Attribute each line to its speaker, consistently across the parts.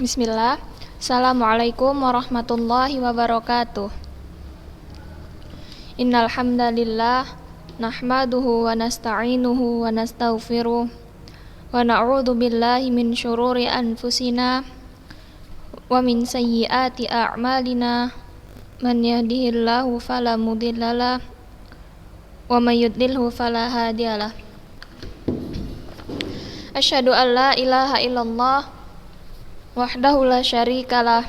Speaker 1: Bismillah. Assalamualaikum warahmatullahi wabarakatuh. Innal hamdalillah nahmaduhu wa nasta'inuhu wa nastaghfiruh wa na'udzu billahi min syururi anfusina wa min sayyiati a'malina. Man yahdihillahu fala mudhillalah wa may yudlilhu fala hadiyalah. Asyhadu an la ilaha illallah wahdahu la syarikalah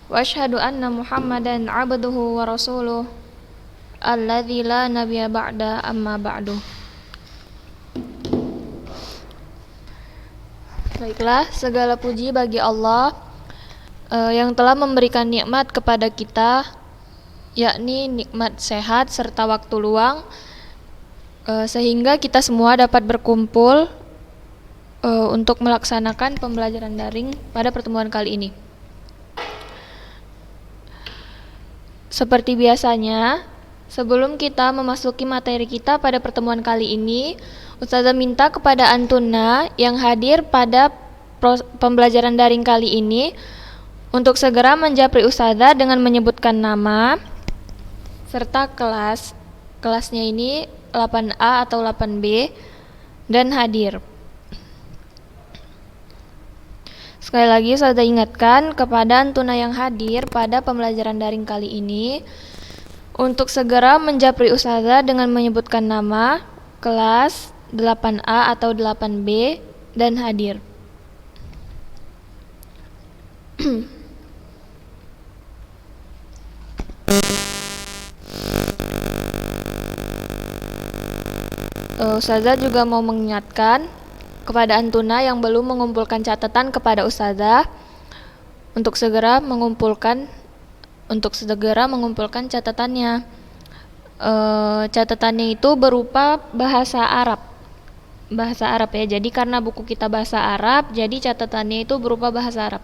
Speaker 1: wa asyhadu anna Muhammadan abduhu wa rasuluh alladzi la nabiyya ba'da amma ba'du. Baiklah, segala puji bagi Allah yang telah memberikan nikmat kepada kita, yakni nikmat sehat serta waktu luang, sehingga kita semua dapat berkumpul untuk melaksanakan pembelajaran daring pada pertemuan kali ini. Seperti biasanya, sebelum kita memasuki materi kita pada pertemuan kali ini, Ustazah minta kepada Antuna yang hadir pada pembelajaran daring kali ini untuk segera menjapri Ustazah dengan menyebutkan nama serta kelas. Kelasnya ini 8A atau 8B dan hadir. Sekali lagi saya ingatkan kepada Antuna yang hadir pada pembelajaran daring kali ini untuk segera menjapri Ustazah dengan menyebutkan nama, kelas, 8A atau 8B dan hadir. Ustazah juga mau mengingatkan kepada Antuna yang belum mengumpulkan catatan kepada Ustazah untuk segera mengumpulkan catatannya. Catatannya itu berupa bahasa Arab ya. Jadi karena buku kita bahasa Arab, jadi catatannya itu berupa bahasa Arab.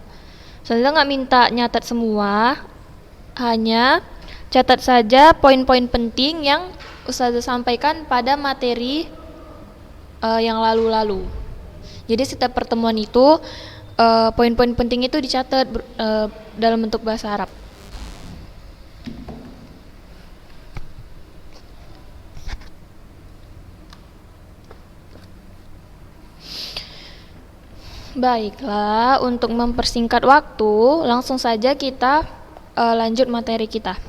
Speaker 1: Ustazah nggak minta nyatat semua, hanya catat saja poin-poin penting yang Ustazah sampaikan pada materi yang lalu-lalu. Jadi setiap pertemuan itu poin-poin penting itu dicatat dalam bentuk bahasa Arab. Baiklah, untuk mempersingkat waktu, langsung saja kita lanjut materi kita.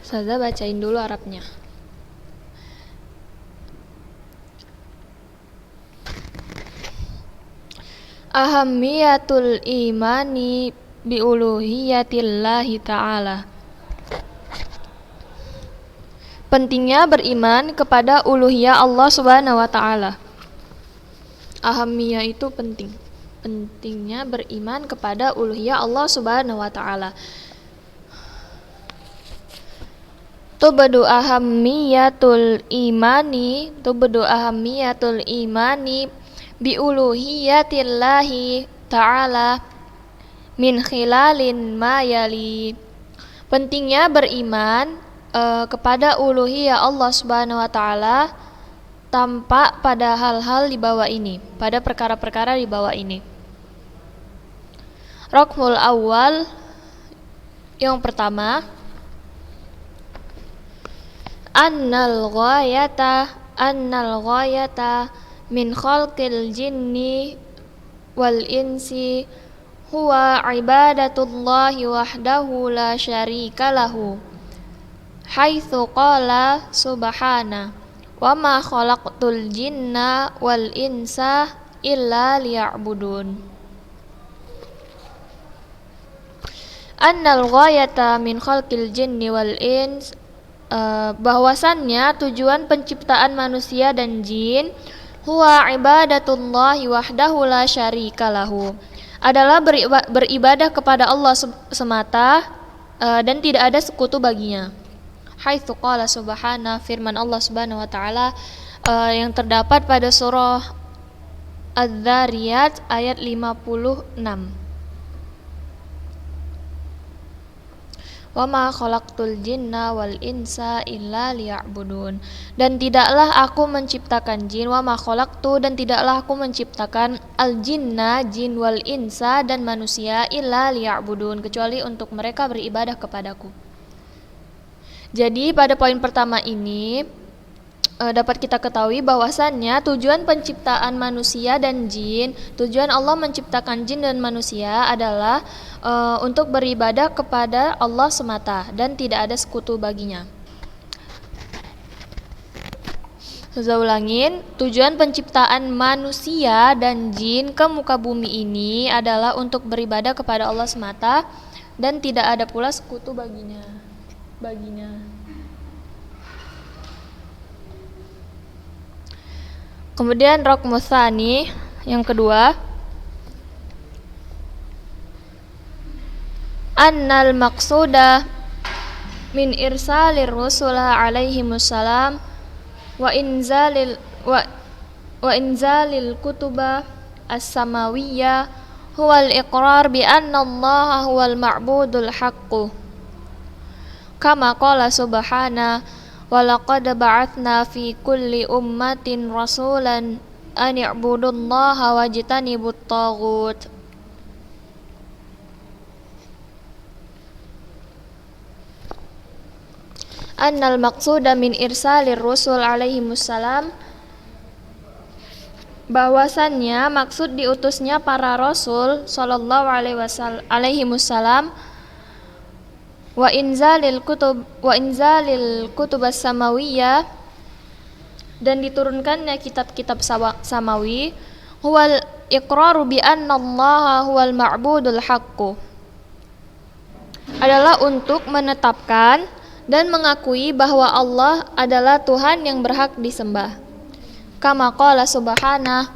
Speaker 1: Ustazah bacain dulu Arabnya. Ahammiyatul imani biuluhiyatillahi ta'ala. Pentingnya beriman kepada uluhiyah Allah Subhanahu wa ta'ala. Ahammiyah itu penting. Pentingnya beriman kepada uluhiyah Allah Subhanahu wa ta'ala. Tubadu ahammiyatul imani biuluhiyatillahi ta'ala min khilalin ma yali. Pentingnya beriman kepada uluhiyah Allah Subhanahu wa ta'ala tampak pada hal-hal di bawah ini, pada perkara-perkara di bawah ini. Raqmul awal, yang pertama, annal ghayata min khalqil jinni wal insi huwa ibadatullahi wahdahu la syarika lahu haitsu qala subhana wa ma khalaqtul jinna wal insa illa liya'budun. Annal ghayata min khalqil jinni wal ins, bahwasannya tujuan penciptaan manusia dan jin huwa ibadatullahi wahdahu la syarika lahu, adalah beribadah kepada Allah semata dan tidak ada sekutu baginya. Haitsu qala subhana, firman Allah Subhanahu wa taala yang terdapat pada surah Az-Zariyat ayat 56. Wa ma khalaqtul jinna wal insa illa liya'budun. Dan tidaklah aku menciptakan jin, wa ma khalaqtu, dan tidaklah aku menciptakan al jinna, jin, wal insa, dan manusia, illa liya'budun, kecuali untuk mereka beribadah kepadaku. Jadi pada poin pertama ini dapat kita ketahui bahwasannya tujuan penciptaan manusia dan jin, tujuan Allah menciptakan jin dan manusia adalah untuk beribadah kepada Allah semata dan tidak ada sekutu baginya. Saya ulangin, tujuan penciptaan manusia dan jin ke muka bumi ini adalah untuk beribadah kepada Allah semata dan tidak ada pula sekutu baginya. Kemudian rukmu tsani yang kedua, annal maqsuda min irsalir rusula alaihimussalam wa inzalil kutuba as-samawiyya huwal iqrar bi anna Allah huwal ma'budul haqqu kama qala subhana wa laqad ba'atsna fi kulli ummatin rasulan an i'budullaha wajtanibut taghut. Annal maqsuda min irsalir rusul alaihimussalam, bahwasannya maksud diutusnya para rasul sallallahu alaihi wasallam wa inzalil kutub as-samawiyah, dan diturunkannya kitab-kitab samawi, huwal iqraru bi anna Allah huwal ma'budul haqqu, adalah untuk menetapkan dan mengakui bahwa Allah adalah Tuhan yang berhak disembah. Kama qala subhanahu,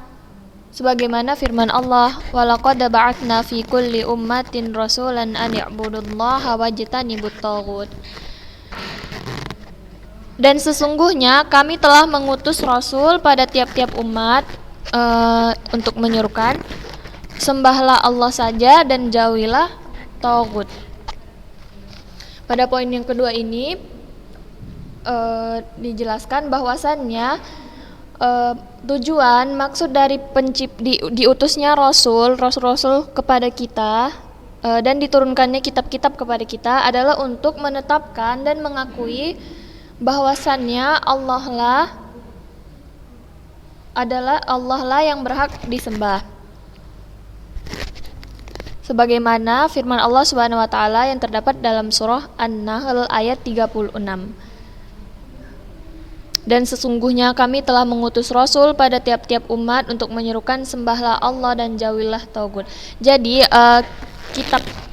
Speaker 1: sebagaimana firman Allah, walaqad ba'atsna fi kulli ummatin rasulan an i'budullaha wajtanibut taghut. Dan sesungguhnya kami telah mengutus rasul pada tiap-tiap umat untuk menyerukan sembahlah Allah saja dan jauhilah taghut. Pada poin yang kedua ini dijelaskan bahwasannya tujuan maksud dari diutusnya rasul kepada kita dan diturunkannya kitab-kitab kepada kita adalah untuk menetapkan dan mengakui bahwasannya Allah lah yang berhak disembah. Sebagaimana firman Allah Subhanahu wa taala yang terdapat dalam surah An-Nahl ayat 36. Dan sesungguhnya kami telah mengutus rasul pada tiap-tiap umat untuk menyerukan sembahlah Allah dan jauhilah taghut. Jadi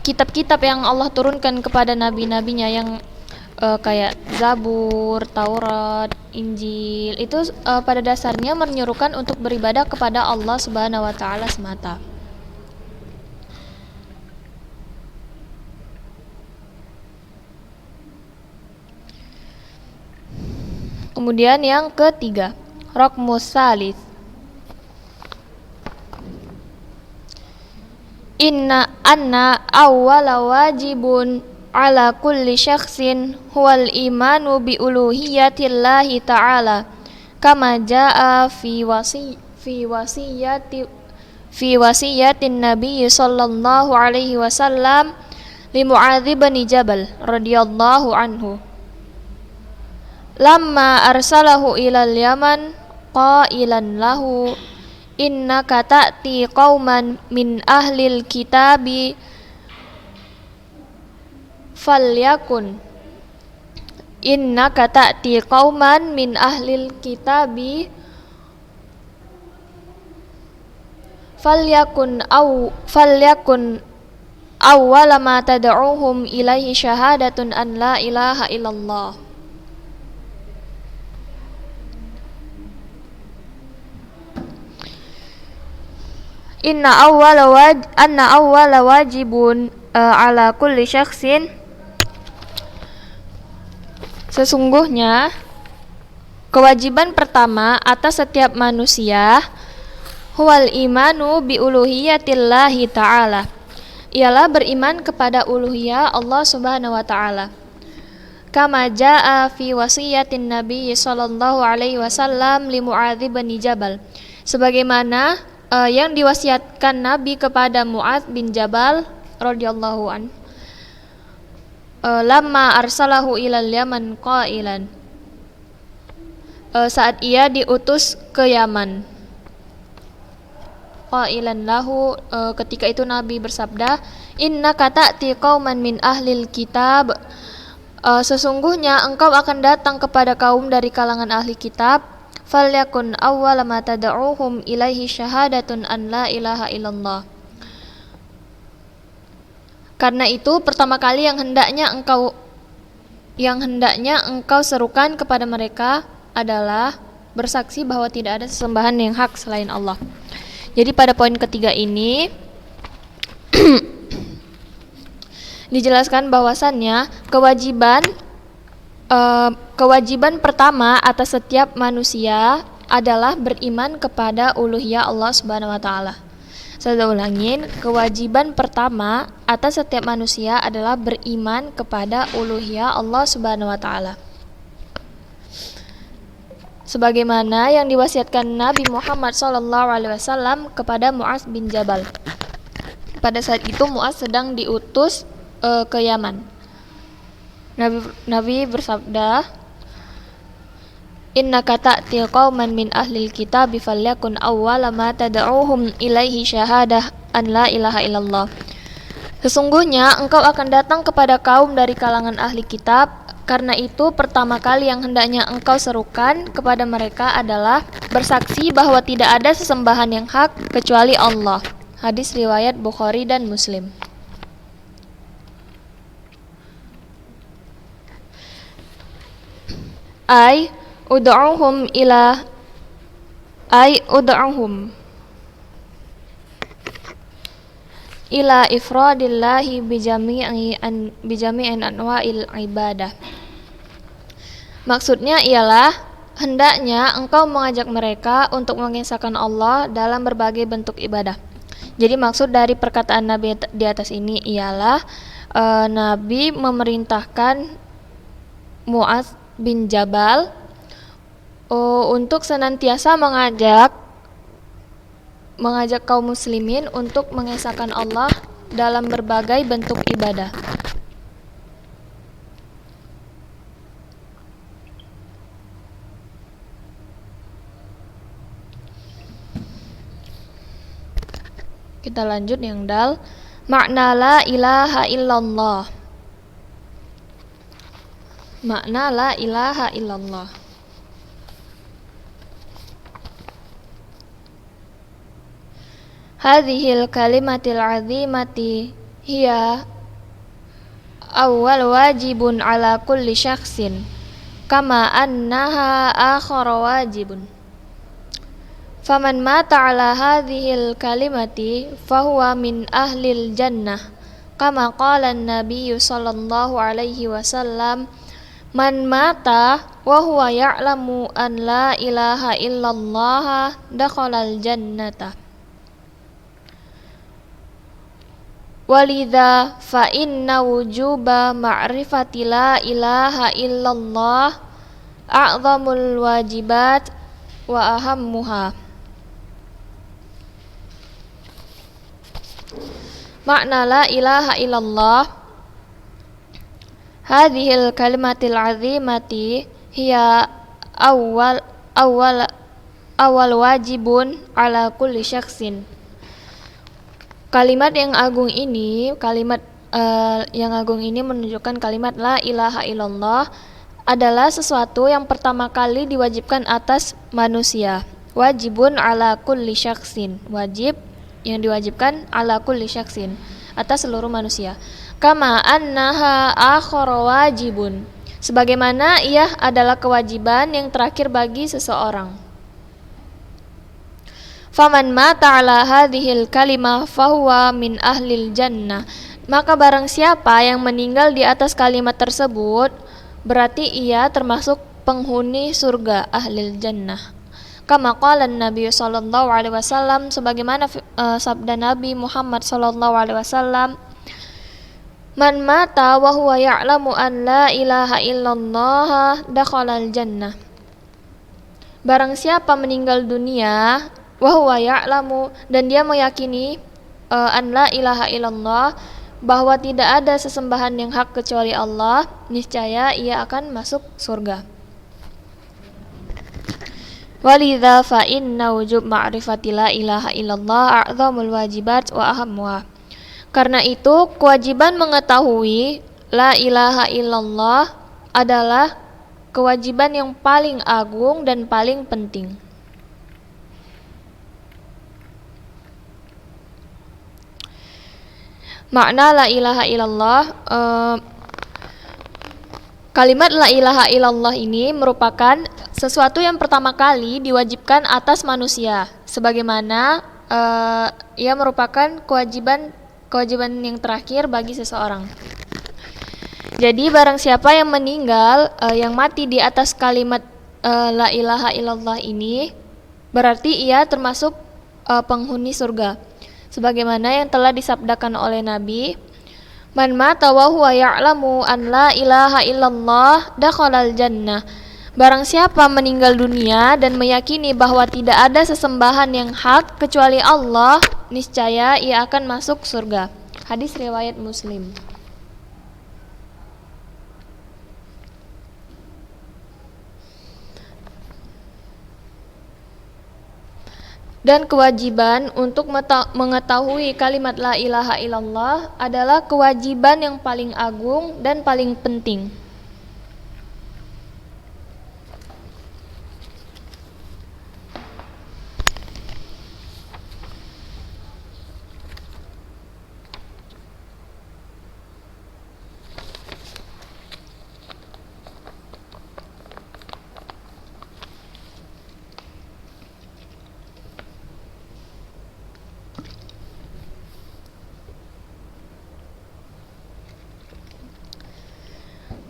Speaker 1: kitab-kitab yang Allah turunkan kepada nabi-nabinya yang kayak Zabur, Taurat, Injil itu pada dasarnya menyerukan untuk beribadah kepada Allah Subhanahu wa taala semata. Kemudian yang ketiga, rukmus tsalits. Anna awwala wajibun ala kulli syakhsin huwal imanu bi uluhiyatillahi ta'ala kama jaa fi wasiyatin nabiy sallallahu alaihi wasallam li Mu'adz bin Jabal radhiyallahu anhu. Lamma arsalahu ilal Yaman qailan lahu innaka ta'ti qauman min ahlil kitabi falyakun innaka ta'ti qauman min ahlil kitabi falyakun awwala ma tad'uhum ilaihi syahadatun an la ilaha illallah. Anna awwala wajibun ala kulli syakhsin, sesungguhnya kewajiban pertama atas setiap manusia huwal imanu bi uluhiyatillahi ta'ala, ialah beriman kepada uluhiyah Allah Subhanahu wa taala. Kama jaa fi wasiyatin Nabi sallallahu alaihi wasallam li Muadz bin Jabal. Sebagaimana yang diwasiatkan Nabi kepada Muadz bin Jabal radhiyallahu an. Lamma arsalahu ilal Yaman qailan. Saat ia diutus ke Yaman. Qailan lahu, ketika itu Nabi bersabda, innaka ta'ti qauman min ahlil kitab. Sesungguhnya engkau akan datang kepada kaum dari kalangan ahli kitab. Falyakun awwala ma tad'uhum ilaihi syahadatun an la ilaha illallah. Karena itu pertama kali yang hendaknya engkau serukan kepada mereka adalah bersaksi bahwa tidak ada sesembahan yang hak selain Allah. Jadi pada poin ketiga ini dijelaskan bahwasannya kewajiban pertama atas setiap manusia adalah beriman kepada uluhiyah Allah Subhanahu wa taala. Saya ulangin, kewajiban pertama atas setiap manusia adalah beriman kepada uluhiyah Allah Subhanahu wa taala. Sebagaimana yang diwasiatkan Nabi Muhammad SAW kepada Muadz bin Jabal. Pada saat itu Muadz sedang diutus ke Yaman. Nabi bersabda, innaka ta'ti qauman min ahlil kitab falyakun awwala ma tad'uhum ilaihi syahadah an la ilaha illallah. Sesungguhnya engkau akan datang kepada kaum dari kalangan ahli kitab. Karena itu pertama kali yang hendaknya engkau serukan kepada mereka adalah bersaksi bahwa tidak ada sesembahan yang hak kecuali Allah. Hadis riwayat Bukhari dan Muslim. Ud'uhum ila ifradillahi bijami'in anwa'il ibadah. Maksudnya ialah hendaknya engkau mengajak mereka untuk mengesahkan Allah dalam berbagai bentuk ibadah. Jadi maksud dari perkataan Nabi di atas ini ialah Nabi memerintahkan Muadz bin Jabal untuk senantiasa mengajak kaum muslimin untuk mengesahkan Allah dalam berbagai bentuk ibadah. Kita lanjut yang dal. Makna la ilaha illallah. Makna la ilaha illallah. Hadhil kalimatil azimati hiya awwal wajibun ala kulli syakhsin kama annaha akhar wajibun. Faman mata ala hadhil kalimati fahuwa min ahlil jannah kama qala an-nabiy sallallahu alaihi wasallam man mata wa huwa ya'lamu an la ilaha illallah dakhalal jannata. Walidha fa inna wujuba ma'rifati la ilaha illallah a'zamul wajibat wa ahammuha. Makna la ilaha illallah hadhil kalimatil azimati hiya awal wajibun ala kulli syakhsin. Kalimat yang agung ini menunjukkan kalimat la ilaha illallah adalah sesuatu yang pertama kali diwajibkan atas manusia. Wajibun ala kulli syakhsin. Wajib yang diwajibkan ala kulli syakhsin, atas seluruh manusia. Kama annaha akhar wajibun. Sebagaimana ia adalah kewajiban yang terakhir bagi seseorang. Faman mata ala hadhil kalimah fahuwa min ahlil jannah. Maka barang siapa yang meninggal di atas kalimat tersebut, berarti ia termasuk penghuni surga, ahlil jannah. Kama qala Nabi sallallahu alaihi wasallam, sebagaimana sabda Nabi Muhammad sallallahu alaihi wasallam, man mata wa huwa ya'lamu an la ilaha illallah dakhalal jannah. Barang siapa meninggal dunia wa huwa ya'lamu, dan dia meyakini an la ilaha illallah, bahwa tidak ada sesembahan yang hak kecuali Allah, niscaya ia akan masuk surga. Walidha fa inna wujub ma'rifati la ilaha illallah a'zamul wajibat wa ahammuha. Karena itu kewajiban mengetahui la ilaha illallah adalah kewajiban yang paling agung dan paling penting. Makna la ilaha illallah, kalimat la ilaha illallah ini merupakan sesuatu yang pertama kali diwajibkan atas manusia, sebagaimana ia merupakan kewajiban yang terakhir bagi seseorang. Jadi barang siapa yang meninggal, yang mati di atas kalimat la ilaha illallah ini, berarti ia termasuk penghuni surga. Sebagaimana yang telah disabdakan oleh Nabi, man mata wa huwa ya'lamu an la ilaha illallah dakhalal jannah. Barang siapa meninggal dunia dan meyakini bahwa tidak ada sesembahan yang hak kecuali Allah, niscaya ia akan masuk surga. Hadis riwayat Muslim. Dan kewajiban untuk mengetahui kalimat la ilaha illallah adalah kewajiban yang paling agung dan paling penting.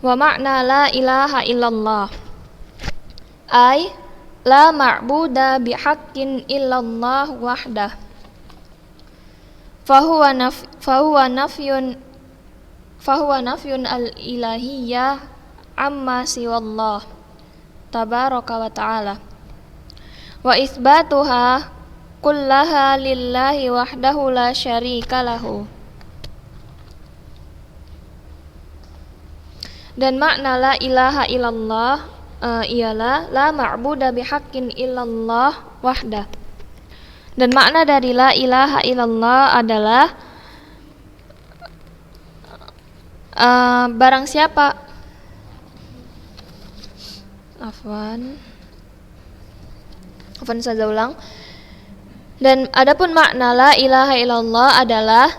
Speaker 1: Wa makna la ilaha illallah ay la ma'buda bihaqqin illallah wahdah. Fahuwa nafyun al-ilahiyyah amma siwallah tabaraka wa ta'ala, wa isbatuha kullaha lillahi wahdahu la syarika lahu. Dan makna la ilaha illallah ialah la ma'buda bihaqqin illallah wahdah. Dan makna dari la ilaha illallah adalah barang siapa saya ulang. Dan adapun makna la ilaha illallah adalah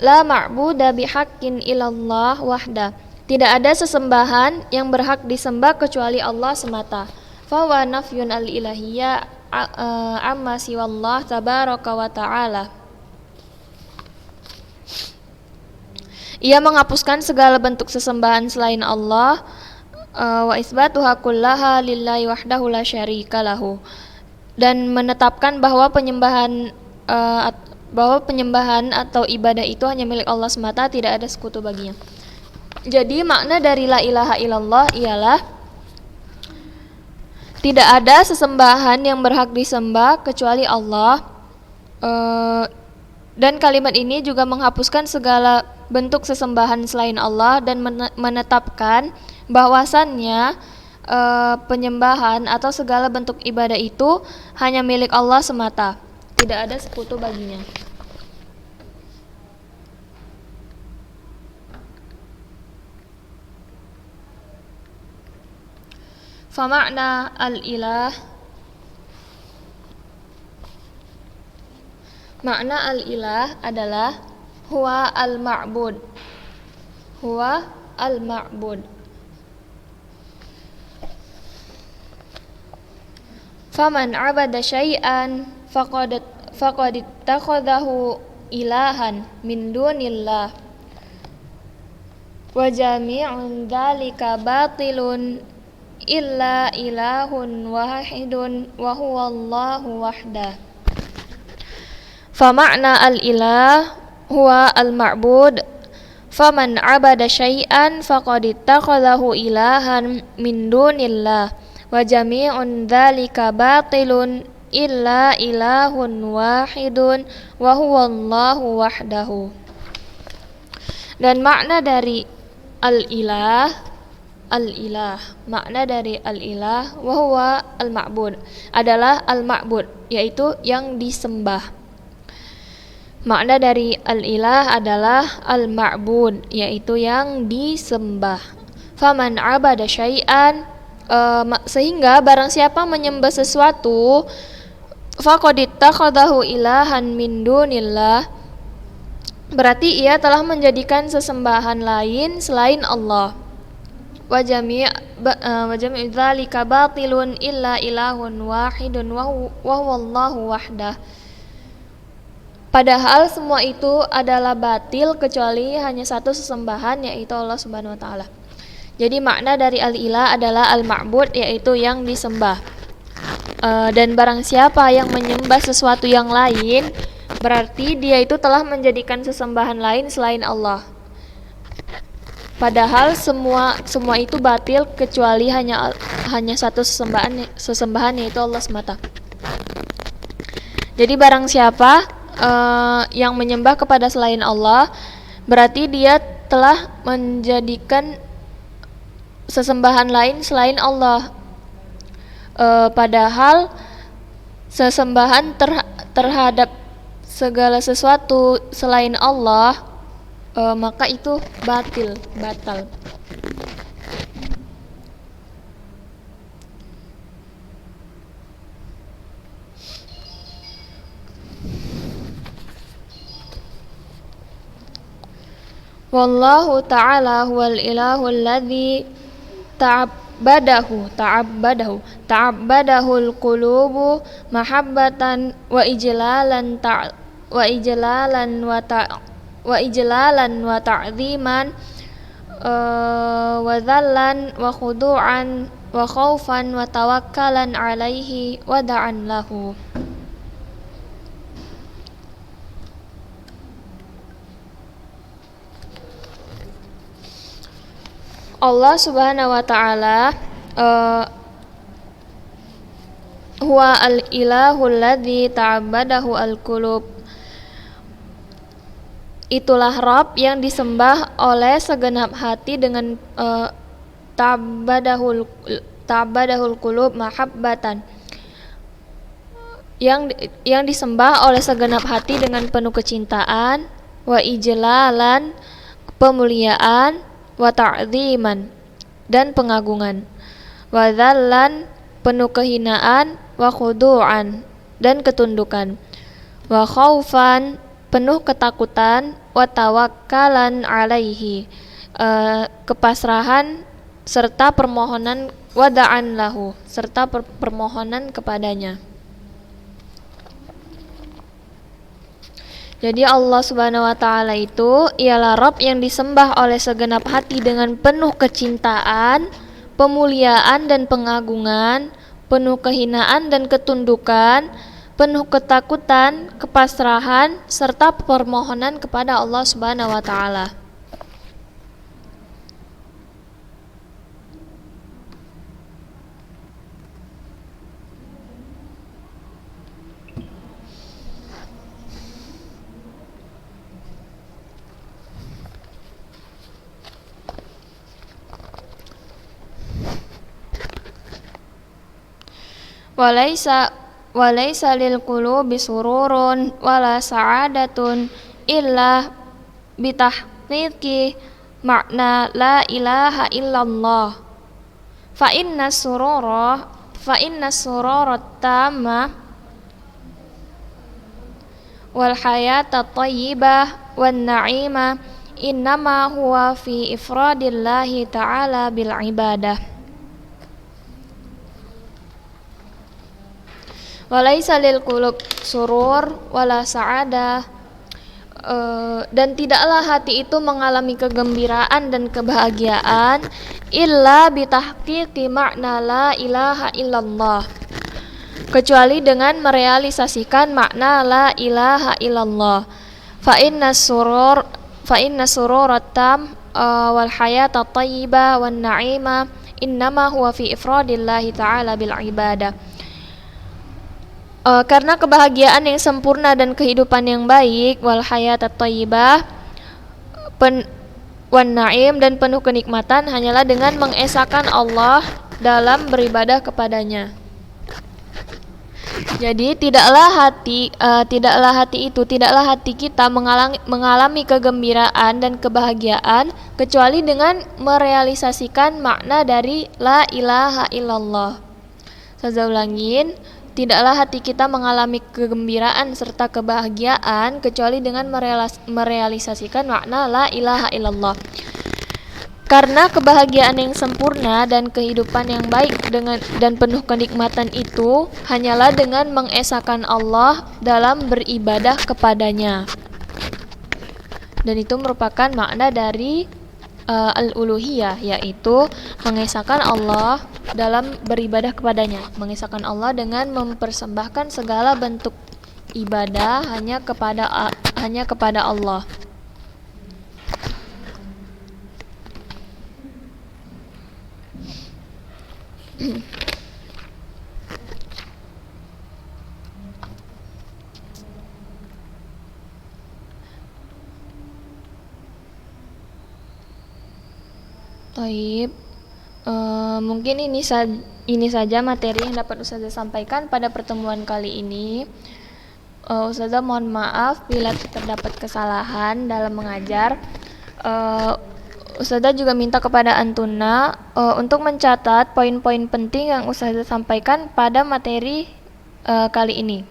Speaker 1: la ma'buda bihaqqin illallah wahdah. Tidak ada sesembahan yang berhak disembah kecuali Allah semata. Fa nafyun al-ilahiyyah amma siwallah tabaraka wa ta'ala. Ia menghapuskan segala bentuk sesembahan selain Allah, wa isbatuha kullaha lillahi wahdahu la syarika lahu, dan menetapkan bahwa penyembahan atau ibadah itu hanya milik Allah semata, tidak ada sekutu baginya. Jadi makna dari la ilaha illallah ialah tidak ada sesembahan yang berhak disembah kecuali Allah, dan kalimat ini juga menghapuskan segala bentuk sesembahan selain Allah dan menetapkan bahwasannya penyembahan atau segala bentuk ibadah itu hanya milik Allah semata, tidak ada sekutu baginya. Famakna al-ilah, makna al-ilah adalah huwa al-ma'bud. Huwa al-ma'bud. Faman 'abada syai'an faqad ittakhadhahu ilahan min dunillah wa jami'un dzalika batilun illa ilahun wahidun wa huwallahu wahdah. Fa ma'na al-ilah huwa al-ma'bud. Faman 'abada syai'an faqad ittakhadhahu ilahan min dunillah wa jami'un dzalika batilun illa ilahun wahidun wa huwallahu wahdahu. Dan makna dari al-ilah, makna dari al-ilah wa huwa al-ma'bud adalah al-ma'bud, yaitu yang disembah. Makna dari al-ilah adalah al-ma'bud, yaitu yang disembah. Faman 'abada syai'an, sehingga barang siapa menyembah sesuatu, faqad ittakhadahu ilahan min dunillah, berarti ia telah menjadikan sesembahan lain selain Allah. Wa jami' dzalika batilun illa ilahun wahidun wa huwallahu wahdah. Padahal semua itu adalah batil kecuali hanya satu sesembahan, yaitu Allah Subhanahu wa taala. Jadi makna dari al-ilah adalah al-ma'bud, yaitu yang disembah. Dan barang siapa yang menyembah sesuatu yang lain, berarti dia itu telah menjadikan sesembahan lain selain Allah. Padahal semua itu batil kecuali hanya satu sesembahan, yaitu Allah semata. Jadi barang siapa yang menyembah kepada selain Allah, berarti dia telah menjadikan sesembahan lain selain Allah. Padahal sesembahan terhadap segala sesuatu selain Allah, maka itu batal. Wallahu ta'ala huwal ilahul ladzi ta'abbadahul qulubu mahabbatan wa ijlalan wa ta'ziman wa dhallan wa khudu'an wa khaufan wa tawakkalan alaihi wa da'an lahu. Allah Subhanahu wa taala huwa al-ilahul ladzi ta'abbadahu al-qulub. Itulah Rabb yang disembah oleh segenap hati dengan ta'abbadahul qulub mahabbatan. Yang disembah oleh segenap hati dengan penuh kecintaan, wa ijlalan, pemuliaan, wa ta'ziman, dan pengagungan, wa dhallan, penuh kehinaan, wa khudu'an, dan ketundukan, wa khaufan, penuh ketakutan, wa tawakkalan alaihi, kepasrahan serta permohonan, wa da'an lahu, serta permohonan kepadanya. Jadi Allah Subhanahu wa taala itu ialah Rabb yang disembah oleh segenap hati dengan penuh kecintaan, pemuliaan dan pengagungan, penuh kehinaan dan ketundukan, penuh ketakutan, kepasrahan serta permohonan kepada Allah Subhanahu wa taala. Walaysa lil qulubi sururun wala sa'adatun illa bitahqiqi makna la ilaha illallah. Fa inna surura tamma wal hayata thayyibah wan na'ima innama huwa fi ifradillahi ta'ala bil ibadah. Walaisa lil qulub surur wala sa'adah, dan tidaklah hati itu mengalami kegembiraan dan kebahagiaan illa bitahqiqi ma'na la ilaha illallah, kecuali dengan merealisasikan makna la ilaha illallah. Fa inna sururatam wal hayata thayyibah wan na'ima innama huwa fi ifradillahi ta'ala bil ibadah. Karena kebahagiaan yang sempurna dan kehidupan yang baik, wal hayat at-thayyibah, wan na'im, dan penuh kenikmatan hanyalah dengan mengesahkan Allah dalam beribadah kepadanya. Jadi tidaklah hati kita mengalami kegembiraan dan kebahagiaan kecuali dengan merealisasikan makna dari la ilaha illallah. Saya ulangin, tidaklah hati kita mengalami kegembiraan serta kebahagiaan kecuali dengan merealisasikan makna la ilaha illallah. Karena kebahagiaan yang sempurna dan kehidupan yang baik dan penuh kenikmatan itu hanyalah dengan mengesahkan Allah dalam beribadah kepadanya. Dan itu merupakan makna dari al-uluhiyah, yaitu mengesahkan Allah dalam beribadah kepadanya, mengesahkan Allah dengan mempersembahkan segala bentuk ibadah hanya kepada Allah. Taib. Mungkin ini saja materi yang dapat Ustazah sampaikan pada pertemuan kali ini. Ustazah mohon maaf bila terdapat kesalahan dalam mengajar. Ustazah juga minta kepada Antuna untuk mencatat poin-poin penting yang Ustazah sampaikan pada materi kali ini.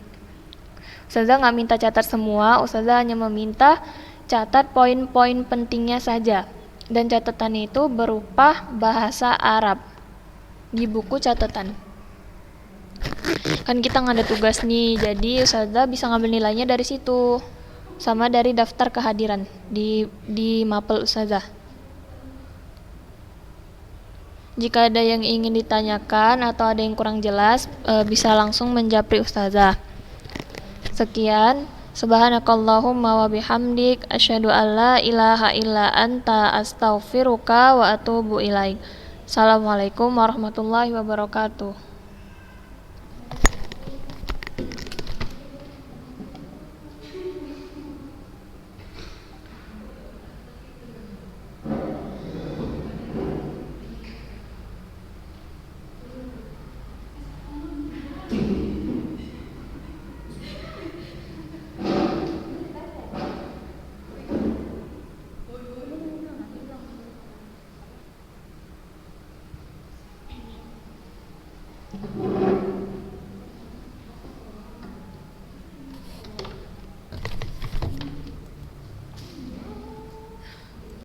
Speaker 1: Ustazah nggak minta catat semua, Ustazah hanya meminta catat poin-poin pentingnya saja. Dan catatannya itu berupa bahasa Arab di buku catatan. Kan kita nggak ada tugas nih, jadi Ustazah bisa ngambil nilainya dari situ, sama dari daftar kehadiran di mapel Ustazah. Jika ada yang ingin ditanyakan atau ada yang kurang jelas, bisa langsung menjapri Ustazah. Sekian. Subhanakallahumma wa bihamdik asyhadu an la ilaha illa anta astaghfiruka wa atubu ilaik. Assalamualaikum warahmatullahi wabarakatuh.